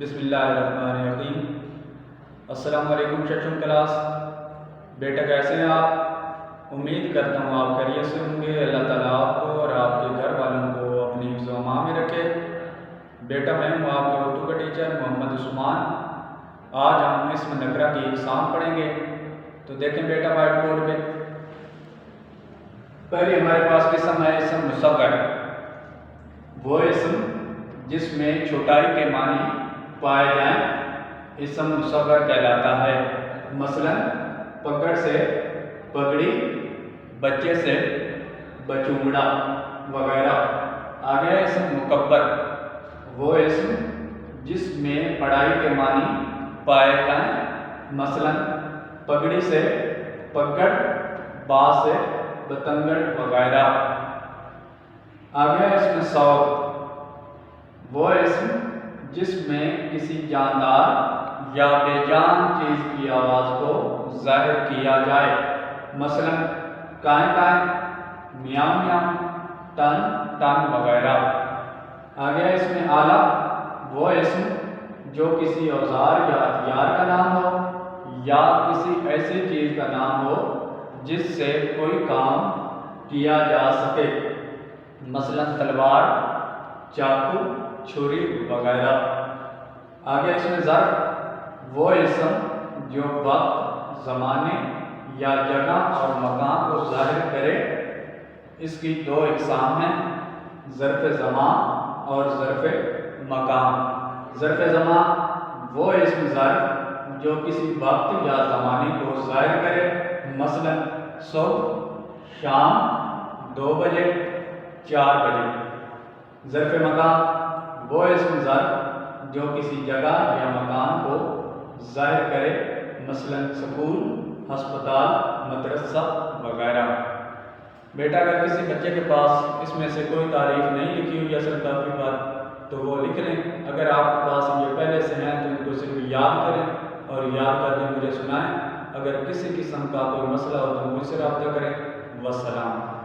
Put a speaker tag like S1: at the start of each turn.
S1: بسم اللہ الرحمن الرحیم۔ السلام علیکم سیکشن کلاس۔ بیٹا کیسے ہیں آپ؟ امید کرتا ہوں آپ خیریت سے ہوں گے۔ اللہ تعالیٰ آپ کو اور آپ کے گھر والوں کو اپنی حفظ و امان میں رکھے۔ بیٹا میں ہوں آپ کے اردو کا ٹیچر محمد عثمان۔ آج ہم اسم نکرہ کی اقسام پڑھیں گے، تو دیکھیں بیٹا وائٹ بورڈ پہ پہلے ہمارے پاس اسم ہے اسم مصغر، وہ اسم جس میں چھوٹائی کے معنی پائے جائیں اسم مصغر کہلاتا ہے۔ مثلا پکڑ سے پگڑی، بچے سے بچونگڑا وغیرہ۔ آگے اسم مکبر، وہ اسم جس میں بڑائی کے معنی پائے جائیں، مثلا پگڑی سے پگڑ، با سے بتنگڑ وغیرہ۔ آگے اسم صوت، وہ اسم جس میں کسی جاندار یا بے جان چیز کی آواز کو ظاہر کیا جائے، مثلا کائیں کائیں، میاؤں میاؤں، ٹن ٹن وغیرہ۔ آگے اسم آلہ، وہ اسم جو کسی اوزار یا ہتھیار کا نام ہو یا کسی ایسی چیز کا نام ہو جس سے کوئی کام کیا جا سکے، مثلا تلوار، چاقو، چھری وغیرہ۔ آگے اسم ظرف، وہ اسم جو وقت، زمانے یا جگہ اور مکان کو ظاہر کرے۔ اس کی دو اقسام ہیں، ظرف زمان اور ظرف مکان۔ ظرف زمان وہ اسم ظرف جو کسی وقت یا زمانے کو ظاہر کرے، مثلا صبح، شام، 2 بجے، 4 بجے۔ ظرف مکان وہ اسم ظرف جو کسی جگہ یا مکان کو ظاہر کرے، مثلا سکول، ہسپتال، مدرسہ وغیرہ۔ بیٹا اگر کسی بچے کے پاس اس میں سے کوئی تعریف نہیں لکھی ہوئی اصل کاپی پر تو وہ لکھ لیں۔ اگر آپ کے پاس یہ پہلے سے ہیں تو ان کو صرف یاد کریں اور یاد کر کے مجھے سنائیں۔ اگر کسی قسم کا کوئی مسئلہ ہو تو مجھ سے رابطہ کریں۔ والسلام۔